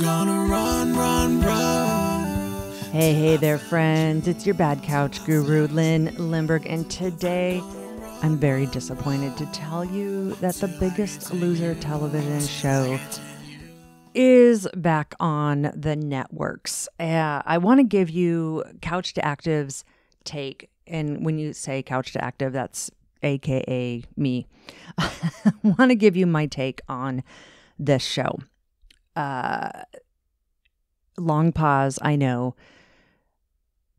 gonna run. Hey there, friends. It's your Bad Couch guru, Lynn Lindberg, and today I'm very disappointed to tell you that The Biggest Loser television show is back on the networks. I want to give you Couch to Active's take, and when you say Couch to Active, that's AKA me. I want to give you my take on this show. Long pause, I know,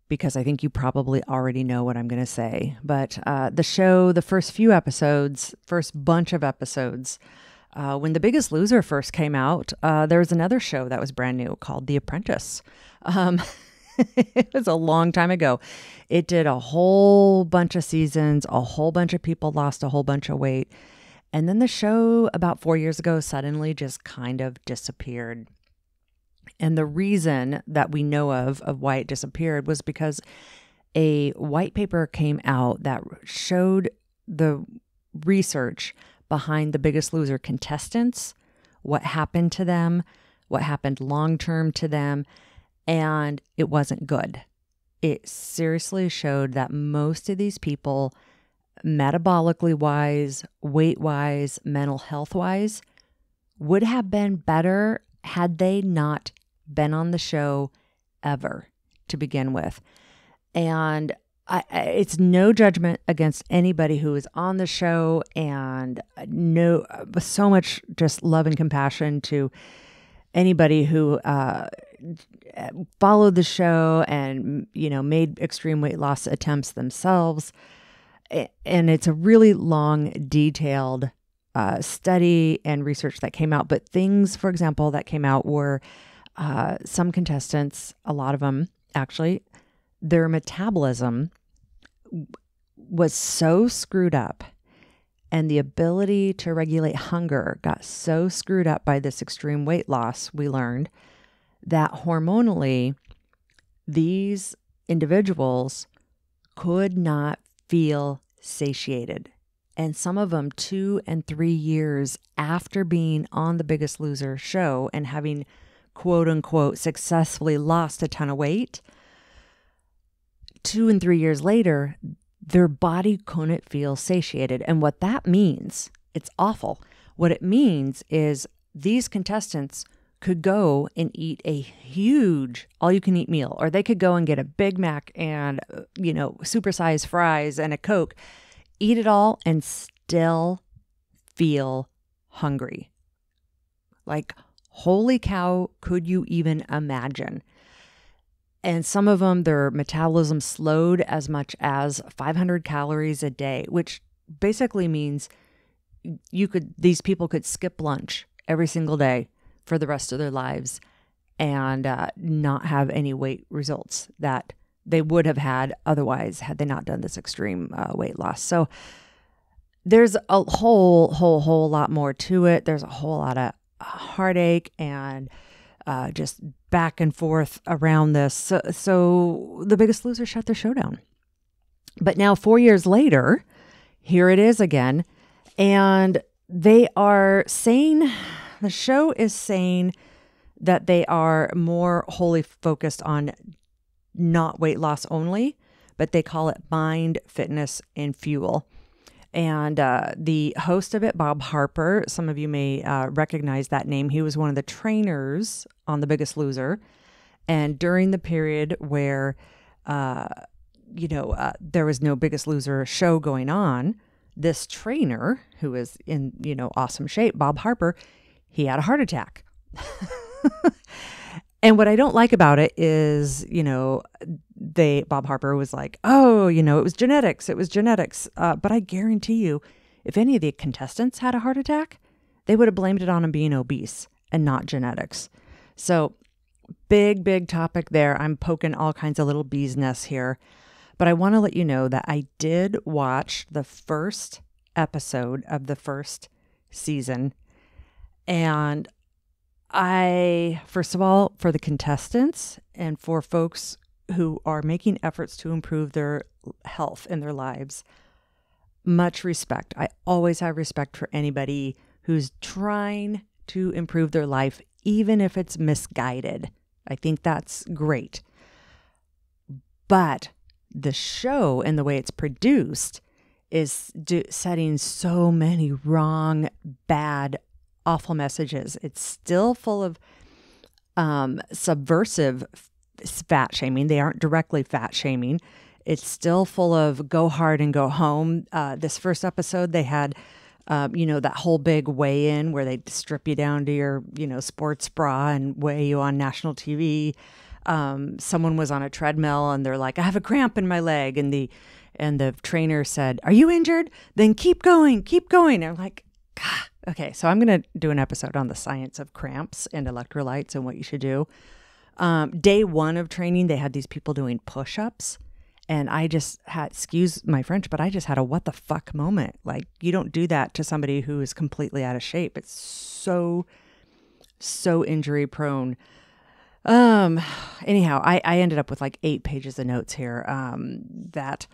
because I think you probably already know what I'm going to say. But the show, the first bunch of episodes, when The Biggest Loser first came out, there was another show that was brand new called The Apprentice. It was a long time ago. It did a whole bunch of seasons. A whole bunch of people lost a whole bunch of weight. And then the show about 4 years ago suddenly just kind of disappeared. And the reason that we know of why it disappeared was because a white paper came out that showed the research behind The Biggest Loser contestants, what happened to them, what happened long-term to them, and it wasn't good. It seriously showed that most of these people, metabolically wise, weight wise, mental health wise, would have been better had they not been on the show ever to begin with. And it's no judgment against anybody who is on the show, and so much just love and compassion to anybody who followed the show and, made extreme weight loss attempts themselves. And it's a really long, detailed study and research that came out. But things, for example, that came out were some contestants, a lot of them actually, their metabolism was so screwed up, and the ability to regulate hunger got so screwed up by this extreme weight loss, we learned, that hormonally, these individuals could not feel satiated. And some of them 2 and 3 years after being on The Biggest Loser show and having quote unquote successfully lost a ton of weight, 2 and 3 years later, their body couldn't feel satiated. And what that means, it's awful. What it means is these contestants could go and eat a huge all-you-can-eat meal, or they could go and get a Big Mac and, supersized fries and a Coke, eat it all and still feel hungry. Like, holy cow, could you even imagine? And some of them, their metabolism slowed as much as 500 calories a day, which basically means these people could skip lunch every single day for the rest of their lives and not have any weight results that they would have had otherwise had they not done this extreme weight loss. So there's a whole lot more to it. There's a whole lot of heartache and just back and forth around this. So The Biggest Loser shut their show down. But now 4 years later, here it is again. And they are saying, the show is saying that they are more wholly focused on not weight loss only, but they call it mind, fitness, and fuel. And the host of it, Bob Harper, some of you may recognize that name. He was one of the trainers on The Biggest Loser. And during the period where, there was no Biggest Loser show going on, this trainer, who is in, awesome shape, Bob Harper, he had a heart attack. And what I don't like about it is, Bob Harper was like, it was genetics. But I guarantee you, if any of the contestants had a heart attack, they would have blamed it on him being obese and not genetics. So big topic there. I'm poking all kinds of little bees' nests here. But I want to let you know that I did watch the first episode of the first season. And first of all, for the contestants and for folks who are making efforts to improve their health in their lives, much respect. I always have respect for anybody who's trying to improve their life, even if it's misguided. I think that's great. But the show and the way it's produced is setting so many wrong, bad, awful messages. It's still full of subversive fat shaming. They aren't directly fat shaming. It's still full of go hard and go home. This first episode, they had, that whole big weigh-in where they strip you down to your, sports bra and weigh you on national TV. Someone was on a treadmill and they're like, I have a cramp in my leg. And the trainer said, are you injured? Then keep going, keep going. And I'm like, God. Okay, so I'm going to do an episode on the science of cramps and electrolytes and what you should do. Day one of training, they had these people doing push-ups. And I just had, excuse my French, but I just had a what the fuck moment. Like, you don't do that to somebody who is completely out of shape. It's so injury prone. Anyhow, I ended up with like 8 pages of notes here that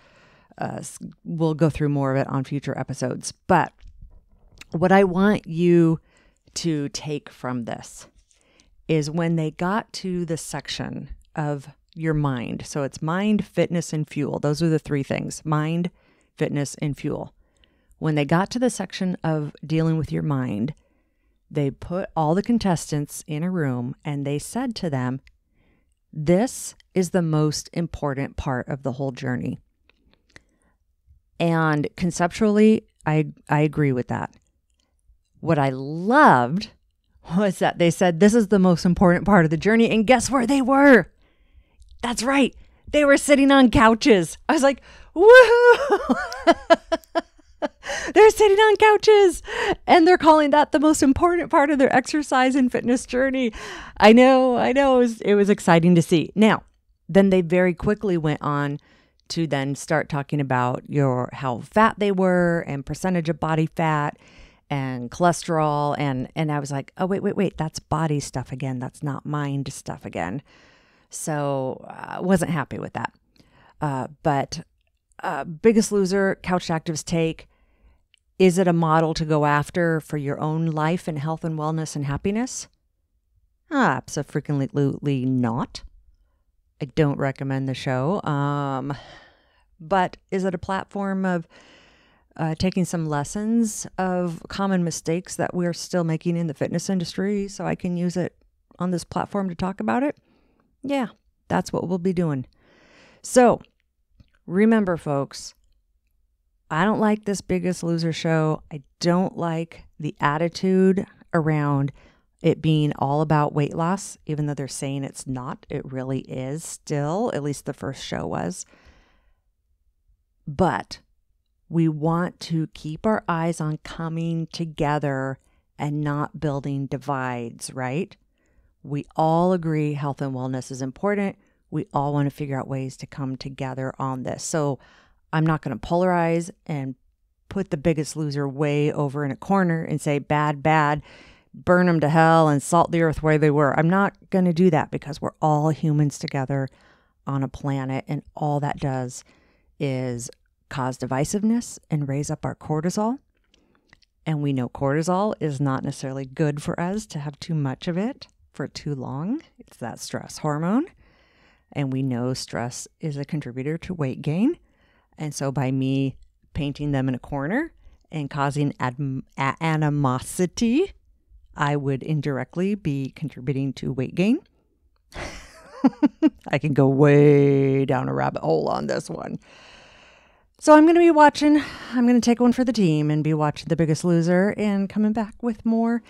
we'll go through more of it on future episodes. But what I want you to take from this is when they got to the section of your mind. So it's mind, fitness, and fuel. Those are the 3 things: mind, fitness, and fuel. When they got to the section of dealing with your mind, they put all the contestants in a room and they said to them, this is the most important part of the whole journey. And conceptually, I agree with that. What I loved was that they said, this is the most important part of the journey. And guess where they were? That's right. They were sitting on couches. I was like, woohoo! They're sitting on couches and they're calling that the most important part of their exercise and fitness journey. I know. It was exciting to see. Now, then they very quickly went on to then start talking about how fat they were and percentage of body fat and cholesterol. And I was like, oh, wait, that's body stuff again. That's not mind stuff again. So I wasn't happy with that. But Biggest Loser, Couch Active's take: is it a model to go after for your own life and health and wellness and happiness? Absolutely not. I don't recommend the show. But is it a platform of taking some lessons of common mistakes that we're still making in the fitness industry so I can use it on this platform to talk about it? Yeah, that's what we'll be doing. So remember, folks, I don't like this Biggest Loser show. I don't like the attitude around it being all about weight loss, even though they're saying it's not. It really is still, at least the first show was. But we want to keep our eyes on coming together and not building divides, right? We all agree health and wellness is important. We all want to figure out ways to come together on this. So I'm not going to polarize and put the Biggest Loser way over in a corner and say, bad, burn them to hell and salt the earth where they were. I'm not going to do that because we're all humans together on a planet. And all that does is cause divisiveness and raise up our cortisol. And we know cortisol is not necessarily good for us to have too much of it for too long. It's that stress hormone. And we know stress is a contributor to weight gain. And so by me painting them in a corner and causing animosity, I would indirectly be contributing to weight gain. I can go way down a rabbit hole on this one. So I'm going to take one for the team and be watching The Biggest Loser and coming back with more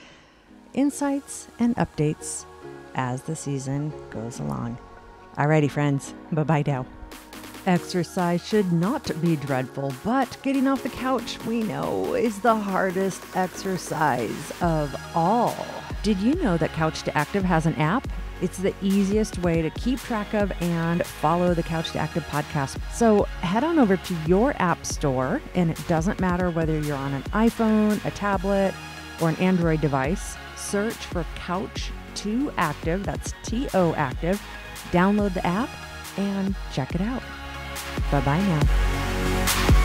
insights and updates as the season goes along. Alrighty, friends. Bye-bye now. Exercise should not be dreadful, but getting off the couch, we know, is the hardest exercise of all. Did you know that Couch to Active has an app? It's the easiest way to keep track of and follow the Couch to Active podcast. So head on over to your app store, and it doesn't matter whether you're on an iPhone, a tablet, or an Android device. Search for Couch to Active, that's T-O Active. Download the app and check it out. Bye-bye now.